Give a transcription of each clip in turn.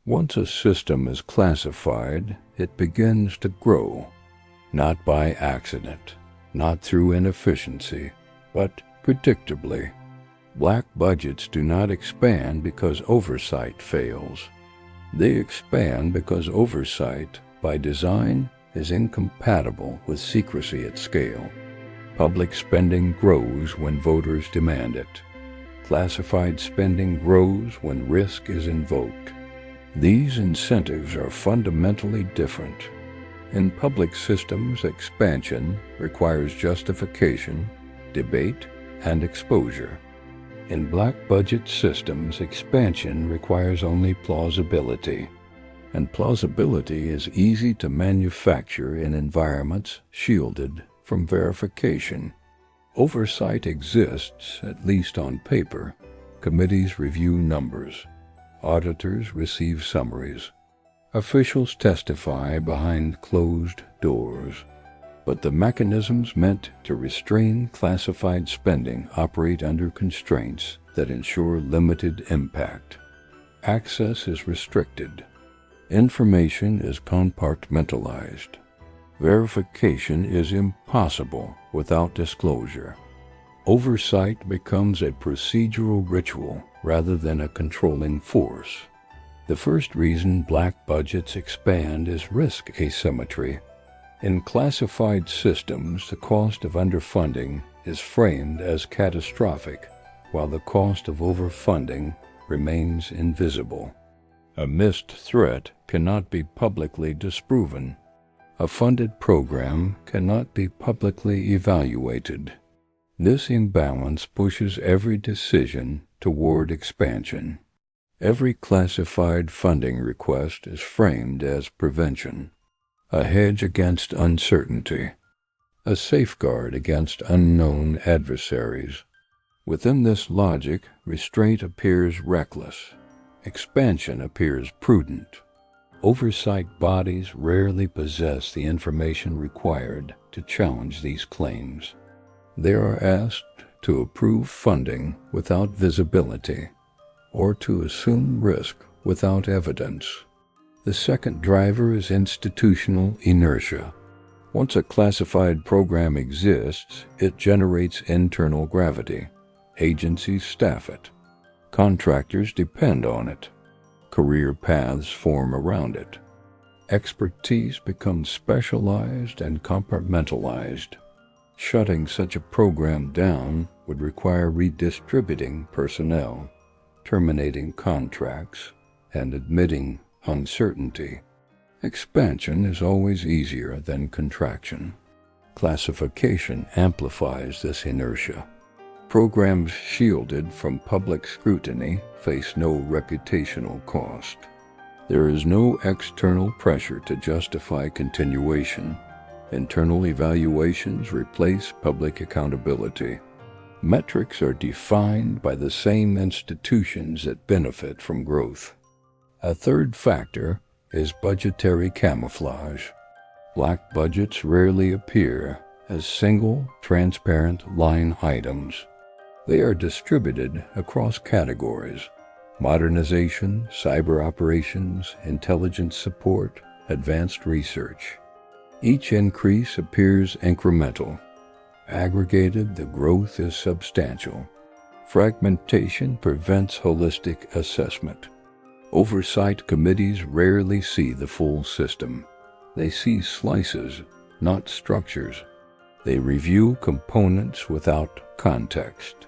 Once a system is classified, it begins to grow, not by accident, not through inefficiency, but predictably. Black budgets do not expand because oversight fails. They expand because oversight, by design, is incompatible with secrecy at scale. Public spending grows when voters demand it. Classified spending grows when risk is invoked. These incentives are fundamentally different. In public systems, expansion requires justification, debate, and exposure. In black budget systems, expansion requires only plausibility, and plausibility is easy to manufacture in environments shielded from verification. Oversight exists, at least on paper. Committees review numbers. Auditors receive summaries. Officials testify behind closed doors. But the mechanisms meant to restrain classified spending operate under constraints that ensure limited impact. Access is restricted. Information is compartmentalized. Verification is impossible without disclosure. Oversight becomes a procedural ritual rather than a controlling force. The first reason black budgets expand is risk asymmetry. In classified systems, the cost of underfunding is framed as catastrophic, while the cost of overfunding remains invisible. A missed threat cannot be publicly disproven. A funded program cannot be publicly evaluated. This imbalance pushes every decision toward expansion. Every classified funding request is framed as prevention, a hedge against uncertainty, a safeguard against unknown adversaries. Within this logic, restraint appears reckless. Expansion appears prudent. Oversight bodies rarely possess the information required to challenge these claims. They are asked to approve funding without visibility, or to assume risk without evidence. The second driver is institutional inertia. Once a classified program exists, it generates internal gravity. Agencies staff it. Contractors depend on it. Career paths form around it. Expertise becomes specialized and compartmentalized. Shutting such a program down would require redistributing personnel, terminating contracts, and admitting uncertainty. Expansion is always easier than contraction. Classification amplifies this inertia. Programs shielded from public scrutiny face no reputational cost. There is no external pressure to justify continuation. Internal evaluations replace public accountability. Metrics are defined by the same institutions that benefit from growth. A third factor is budgetary camouflage. Black budgets rarely appear as single, transparent line items. They are distributed across categories: modernization, cyber operations, intelligence support, advanced research. Each increase appears incremental. Aggregated, the growth is substantial. Fragmentation prevents holistic assessment. Oversight committees rarely see the full system. They see slices, not structures. They review components without context.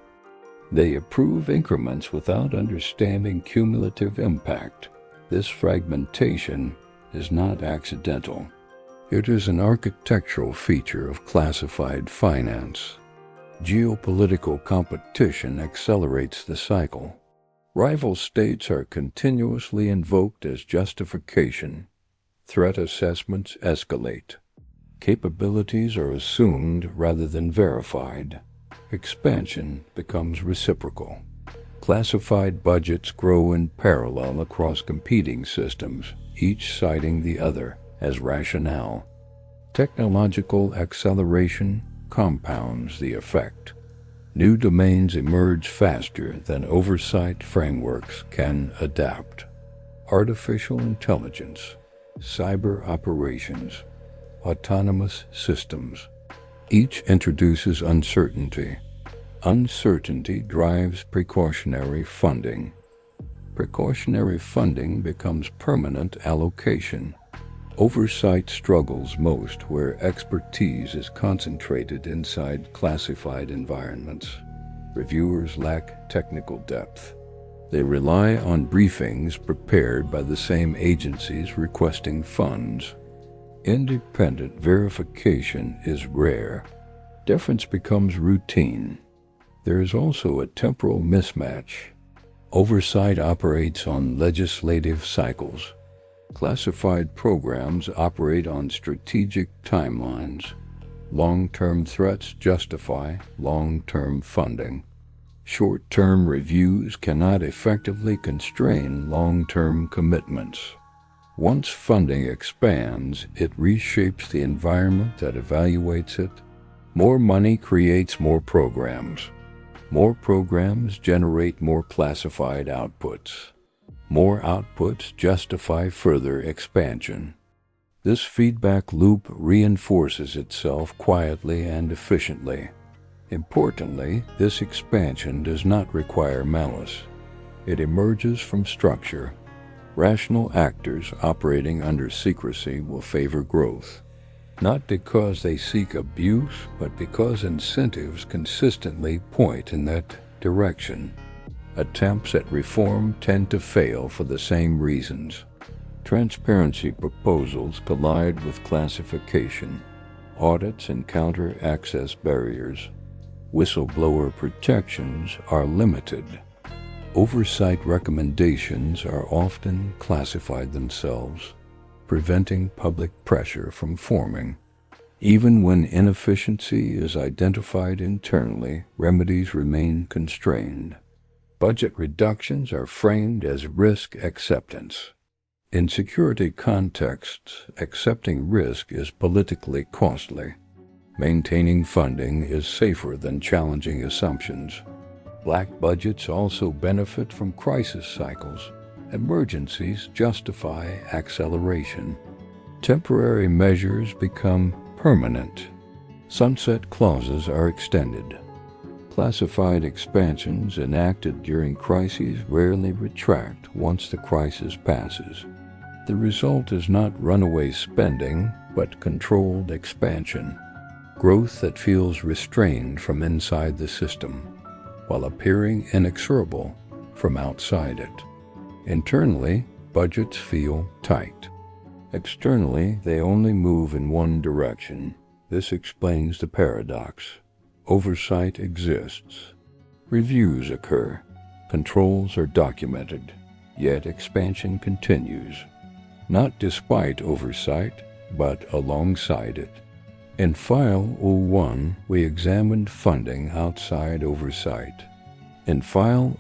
They approve increments without understanding cumulative impact. This fragmentation is not accidental. It is an architectural feature of classified finance. Geopolitical competition accelerates the cycle. Rival states are continuously invoked as justification. Threat assessments escalate. Capabilities are assumed rather than verified. Expansion becomes reciprocal. Classified budgets grow in parallel across competing systems, each citing the other as rationale. Technological acceleration compounds the effect. New domains emerge faster than oversight frameworks can adapt. artificial intelligence, cyber operations, autonomous systems. Each introduces uncertainty. Uncertainty drives precautionary funding. Precautionary funding becomes permanent allocation. Oversight struggles most where expertise is concentrated inside classified environments. Reviewers lack technical depth. They rely on briefings prepared by the same agencies requesting funds. Independent verification is rare. Deference becomes routine. There is also a temporal mismatch. Oversight operates on legislative cycles. Classified programs operate on strategic timelines. Long-term threats justify long-term funding. Short-term reviews cannot effectively constrain long-term commitments. Once funding expands, it reshapes the environment that evaluates it. More money creates more programs. More programs generate more classified outputs. More outputs justify further expansion. This feedback loop reinforces itself quietly and efficiently. Importantly, this expansion does not require malice. It emerges from structure. Rational actors operating under secrecy will favor growth, not because they seek abuse, but because incentives consistently point in that direction. Attempts at reform tend to fail for the same reasons. Transparency proposals collide with classification. Audits encounter access barriers. Whistleblower protections are limited. Oversight recommendations are often classified themselves, preventing public pressure from forming. Even when inefficiency is identified internally, remedies remain constrained. Budget reductions are framed as risk acceptance. In security contexts, accepting risk is politically costly. Maintaining funding is safer than challenging assumptions. Black budgets also benefit from crisis cycles. Emergencies justify acceleration. Temporary measures become permanent. Sunset clauses are extended. Classified expansions enacted during crises rarely retract once the crisis passes. The result is not runaway spending, but controlled expansion. Growth that feels restrained from inside the system, while appearing inexorable from outside it. Internally, budgets feel tight. Externally, they only move in one direction. This explains the paradox. Oversight exists. Reviews occur. Controls are documented. Yet expansion continues. Not despite oversight, but alongside it. In File 01, we examined funding outside oversight. In File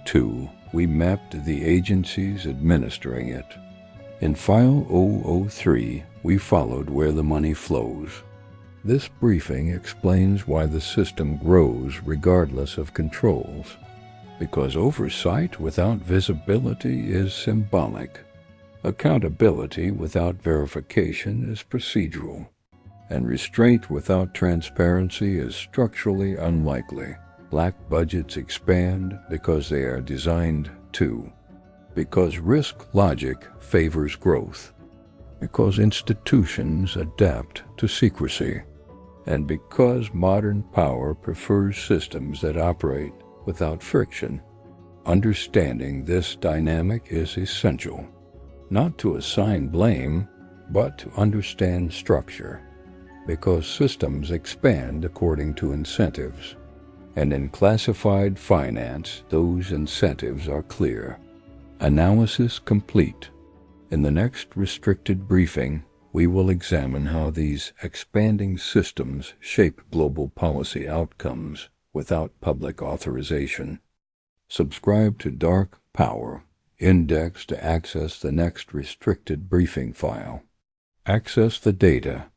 002, we mapped the agencies administering it. In File 003, we followed where the money flows. This briefing explains why the system grows regardless of controls. Because oversight without visibility is symbolic. Accountability without verification is procedural. And restraint without transparency is structurally unlikely. Black budgets expand because they are designed to. Because risk logic favors growth. Because institutions adapt to secrecy. And because modern power prefers systems that operate without friction. Understanding this dynamic is essential. Not to assign blame, but to understand structure. Because systems expand according to incentives. And in classified finance, those incentives are clear. Analysis complete. In the next restricted briefing, we will examine how these expanding systems shape global policy outcomes without public authorization. Subscribe to Dark Power. Index to access the next restricted briefing file. Access the data